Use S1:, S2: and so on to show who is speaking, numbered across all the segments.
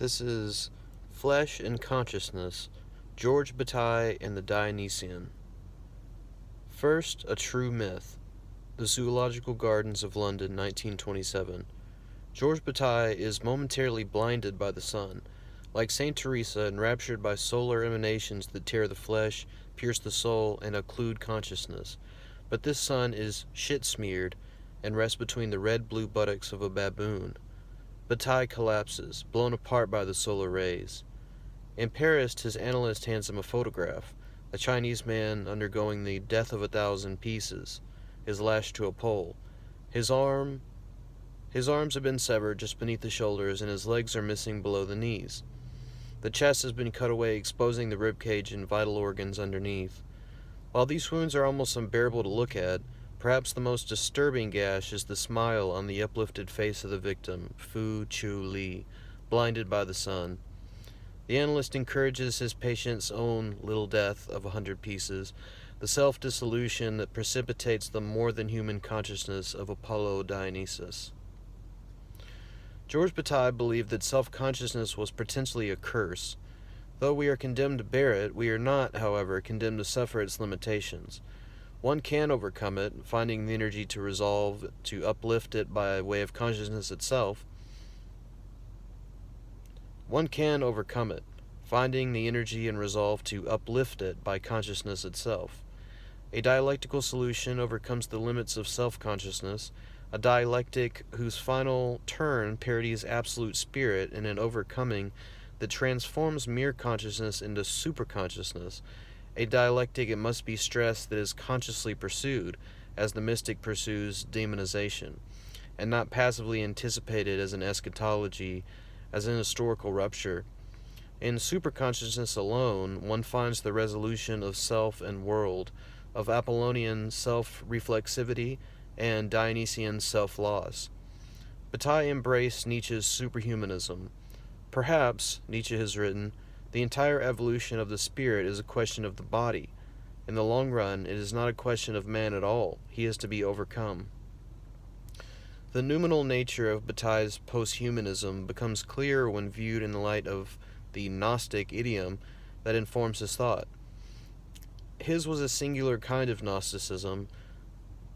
S1: This is Flesh and Consciousness, George Bataille and the Dionysian. First, a true myth. The Zoological Gardens of London, 1927. George Bataille is momentarily blinded by the sun, like Saint Teresa, enraptured by solar emanations that tear the flesh, pierce the soul, and occlude consciousness. But this sun is shit-smeared and rests between the red-blue buttocks of a baboon. Bataille collapses, blown apart by the solar rays. In Paris, his analyst hands him a photograph, a Chinese man undergoing the death of 1,000 pieces, is lashed to a pole. His arms have been severed just beneath the shoulders, and his legs are missing below the knees. The chest has been cut away, exposing the ribcage and vital organs underneath. While these wounds are almost unbearable to look at, perhaps the most disturbing gash is the smile on the uplifted face of the victim, Fu Chu Li, blinded by the sun. The analyst encourages his patient's own little death of 100 pieces, the self-dissolution that precipitates the more-than-human consciousness of Apollo Dionysus. George Bataille believed that self-consciousness was potentially a curse. Though we are condemned to bear it, we are not, however, condemned to suffer its limitations. One can overcome it, finding the energy to resolve, to uplift it by way of consciousness itself. One can overcome it, finding the energy and resolve to uplift it by consciousness itself. A dialectical solution overcomes the limits of self-consciousness, a dialectic whose final turn parodies absolute spirit in an overcoming that transforms mere consciousness into superconsciousness, a dialectic, it must be stressed, that is consciously pursued, as the mystic pursues demonization, and not passively anticipated as an eschatology, as an historical rupture. In superconsciousness alone, one finds the resolution of self and world, of Apollonian self-reflexivity and Dionysian self-loss. Bataille embraced Nietzsche's superhumanism. Perhaps, Nietzsche has written, the entire evolution of the spirit is a question of the body. In the long run, it is not a question of man at all. He is to be overcome. The noumenal nature of Bataille's posthumanism becomes clear when viewed in the light of the Gnostic idiom that informs his thought. His was a singular kind of Gnosticism,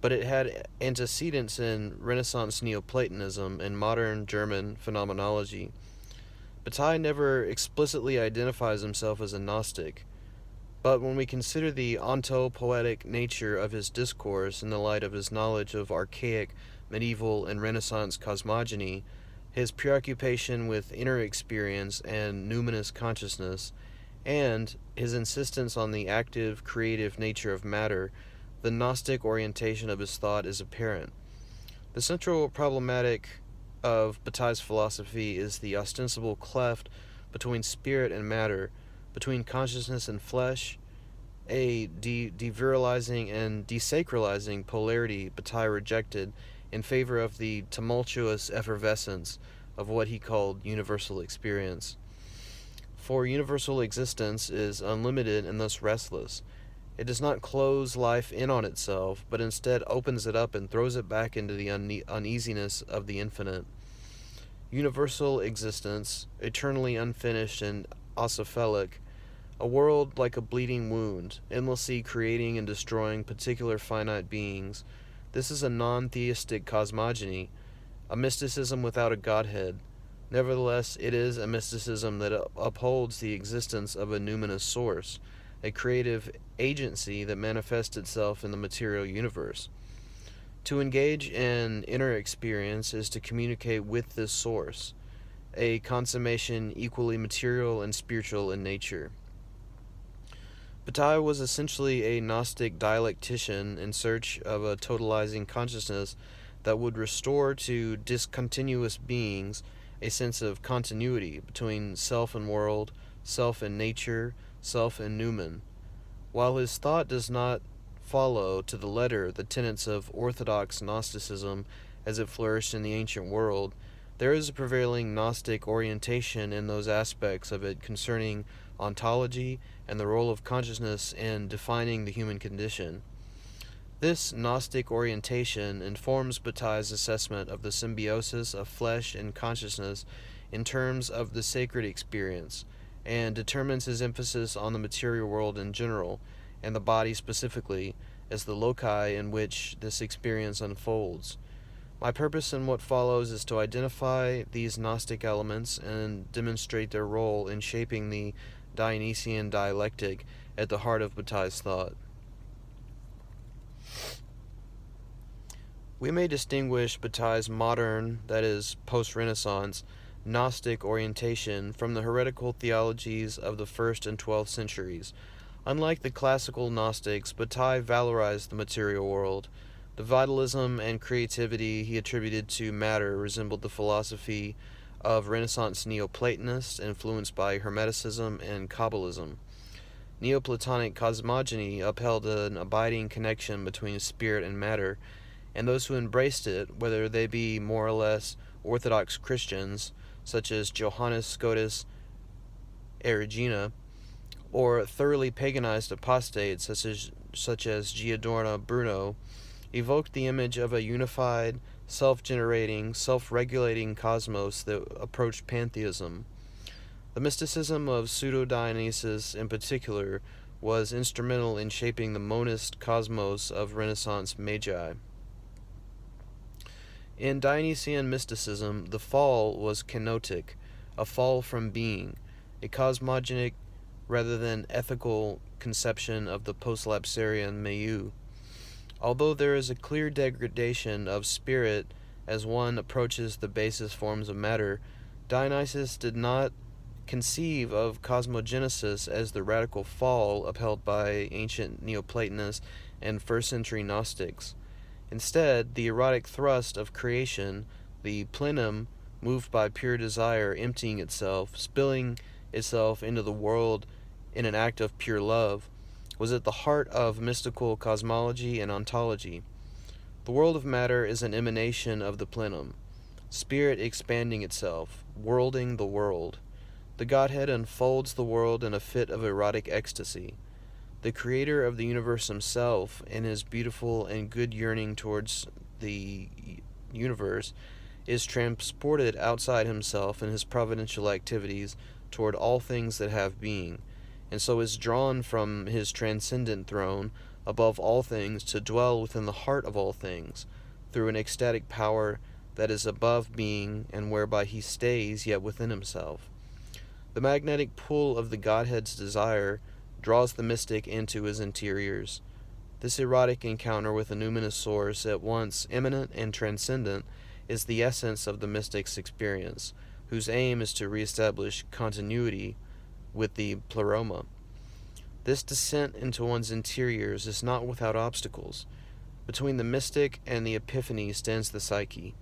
S1: but it had antecedents in Renaissance Neoplatonism and modern German phenomenology. Bataille never explicitly identifies himself as a Gnostic, but when we consider the ontopoetic nature of his discourse in the light of his knowledge of archaic, medieval, and Renaissance cosmogony, his preoccupation with inner experience and numinous consciousness, and his insistence on the active, creative nature of matter, the Gnostic orientation of his thought is apparent. The central problematic of Bataille's philosophy is the ostensible cleft between spirit and matter, between consciousness and flesh, a devirilizing and desacralizing polarity Bataille rejected in favor of the tumultuous effervescence of what he called universal experience. For universal existence is unlimited and thus restless. It does not close life in on itself, but instead opens it up and throws it back into the uneasiness of the infinite. Universal existence, eternally unfinished and ocephalic, a world like a bleeding wound, endlessly creating and destroying particular finite beings. This is a non-theistic cosmogony, a mysticism without a godhead. Nevertheless, it is a mysticism that upholds the existence of a numinous source, a creative agency that manifests itself in the material universe. To engage in inner experience is to communicate with this source, a consummation equally material and spiritual in nature. Bataille was essentially a Gnostic dialectician in search of a totalizing consciousness that would restore to discontinuous beings a sense of continuity between self and world, self and nature, self and noumen. While his thought does not follow to the letter the tenets of orthodox Gnosticism as it flourished in the ancient world, there is a prevailing Gnostic orientation in those aspects of it concerning ontology and the role of consciousness in defining the human condition. This Gnostic orientation informs Bataille's assessment of the symbiosis of flesh and consciousness in terms of the sacred experience, and determines his emphasis on the material world in general, and the body specifically, as the loci in which this experience unfolds. My purpose in what follows is to identify these Gnostic elements and demonstrate their role in shaping the Dionysian dialectic at the heart of Bataille's thought. We may distinguish Bataille's modern, that is, post-Renaissance, Gnostic orientation from the heretical theologies of the 1st and 12th centuries. Unlike the classical Gnostics, Bataille valorized the material world. The vitalism and creativity he attributed to matter resembled the philosophy of Renaissance Neoplatonists influenced by Hermeticism and Kabbalism. Neoplatonic cosmogony upheld an abiding connection between spirit and matter, and those who embraced it, whether they be more or less Orthodox Christians, such as Johannes Scotus Erigena, or thoroughly paganized apostates, such as Giordano Bruno, evoked the image of a unified, self-generating, self-regulating cosmos that approached pantheism. The mysticism of Pseudo-Dionysius in particular was instrumental in shaping the monist cosmos of Renaissance magi. In Dionysian mysticism, the fall was kenotic, a fall from being, a cosmogonic rather than ethical conception of the post-lapsarian milieu. Although there is a clear degradation of spirit as one approaches the basest forms of matter, Dionysius did not conceive of cosmogenesis as the radical fall upheld by ancient Neoplatonists and first-century Gnostics. Instead, the erotic thrust of creation, the plenum moved by pure desire emptying itself, spilling itself into the world in an act of pure love, was at the heart of mystical cosmology and ontology. The world of matter is an emanation of the plenum, spirit expanding itself, worlding the world. The Godhead unfolds the world in a fit of erotic ecstasy. The creator of the universe himself, in his beautiful and good yearning towards the universe, is transported outside himself in his providential activities toward all things that have being, and so is drawn from his transcendent throne above all things to dwell within the heart of all things, through an ecstatic power that is above being and whereby he stays yet within himself. The magnetic pull of the Godhead's desire draws the mystic into his interiors. This erotic encounter with a numinous source, at once immanent and transcendent, is the essence of the mystic's experience, whose aim is to reestablish continuity with the pleroma. This descent into one's interiors is not without obstacles. Between the mystic and the epiphany stands the psyche.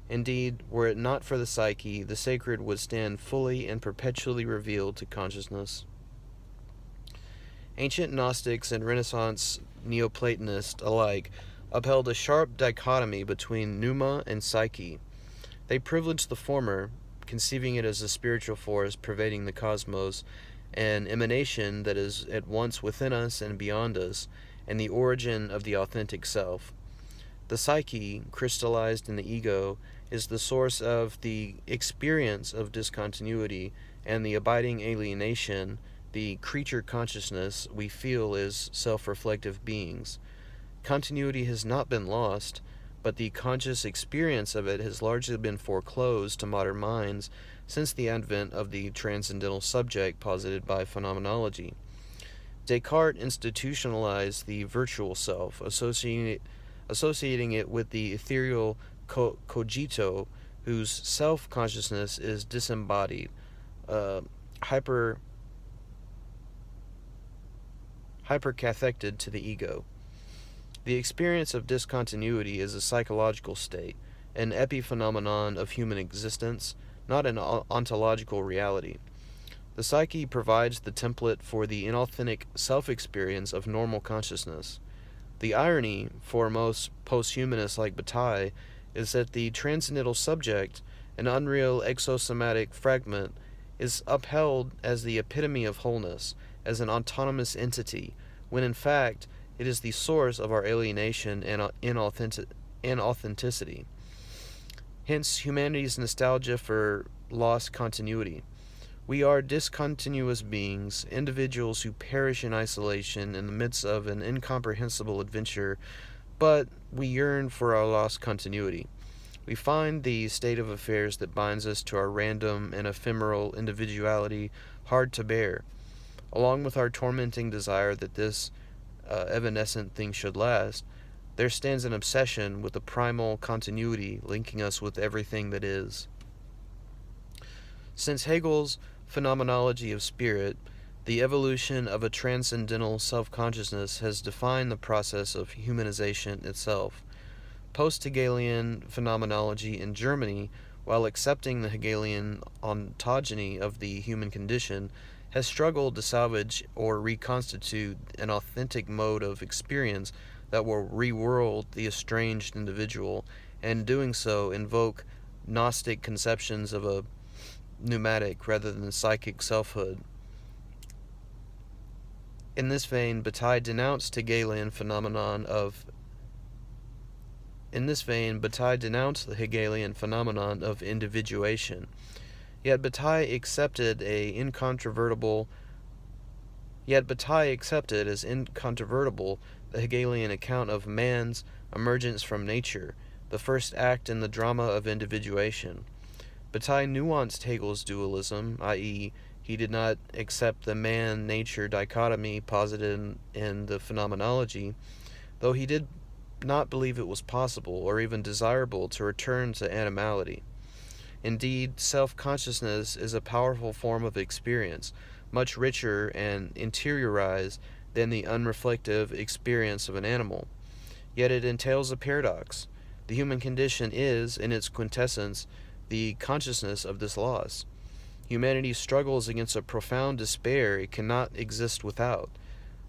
S1: Indeed, were it not for the psyche, the sacred would stand fully and perpetually revealed to consciousness. Ancient Gnostics and Renaissance Neoplatonists alike upheld a sharp dichotomy between pneuma and psyche. They privileged the former, conceiving it as a spiritual force pervading the cosmos, an emanation that is at once within us and beyond us, and the origin of the authentic self. The psyche, crystallized in the ego, is the source of the experience of discontinuity and the abiding alienation, the creature consciousness we feel as self-reflective beings. Continuity has not been lost, but the conscious experience of it has largely been foreclosed to modern minds since the advent of the transcendental subject posited by phenomenology. Descartes institutionalized the virtual self, associating it with the ethereal cogito, whose self-consciousness is disembodied, hypercathected to the ego. The experience of discontinuity is a psychological state, an epiphenomenon of human existence, not an ontological reality. The psyche provides the template for the inauthentic self-experience of normal consciousness. The irony, for most posthumanists like Bataille, is that the transcendental subject, an unreal exosomatic fragment, is upheld as the epitome of wholeness, as an autonomous entity, when in fact it is the source of our alienation and inauthenticity. Hence, humanity's nostalgia for lost continuity. We are discontinuous beings, individuals who perish in isolation in the midst of an incomprehensible adventure, but we yearn for our lost continuity. We find the state of affairs that binds us to our random and ephemeral individuality hard to bear, along with our tormenting desire that this evanescent thing should last. There stands an obsession with the primal continuity linking us with everything that is. Since Hegel's phenomenology of spirit, the evolution of a transcendental self-consciousness has defined the process of humanization itself. Post-Hegelian phenomenology in Germany, while accepting the Hegelian ontogeny of the human condition, has struggled to salvage or reconstitute an authentic mode of experience that will reworld the estranged individual, and in doing so invoke Gnostic conceptions of a pneumatic rather than psychic selfhood. In this vein, Bataille denounced the Hegelian phenomenon of individuation. Yet Bataille accepted as incontrovertible the Hegelian account of man's emergence from nature, the first act in the drama of individuation. Bataille nuanced Hegel's dualism, i.e., he did not accept the man-nature dichotomy posited in the phenomenology, though he did not believe it was possible or even desirable to return to animality. Indeed, self-consciousness is a powerful form of experience, much richer and interiorized than the unreflective experience of an animal. Yet it entails a paradox. The human condition is, in its quintessence, the consciousness of this loss. Humanity struggles against a profound despair it cannot exist without.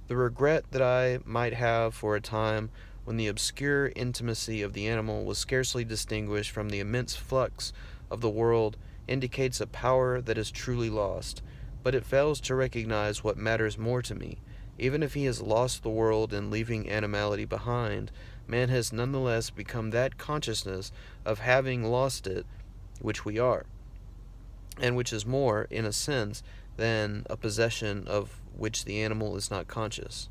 S1: The regret that I might have for a time when the obscure intimacy of the animal was scarcely distinguished from the immense flux of the world indicates a power that is truly lost, but it fails to recognize what matters more to me. Even if he has lost the world in leaving animality behind, man has nonetheless become that consciousness of having lost it which we are, and which is more, in a sense, than a possession of which the animal is not conscious.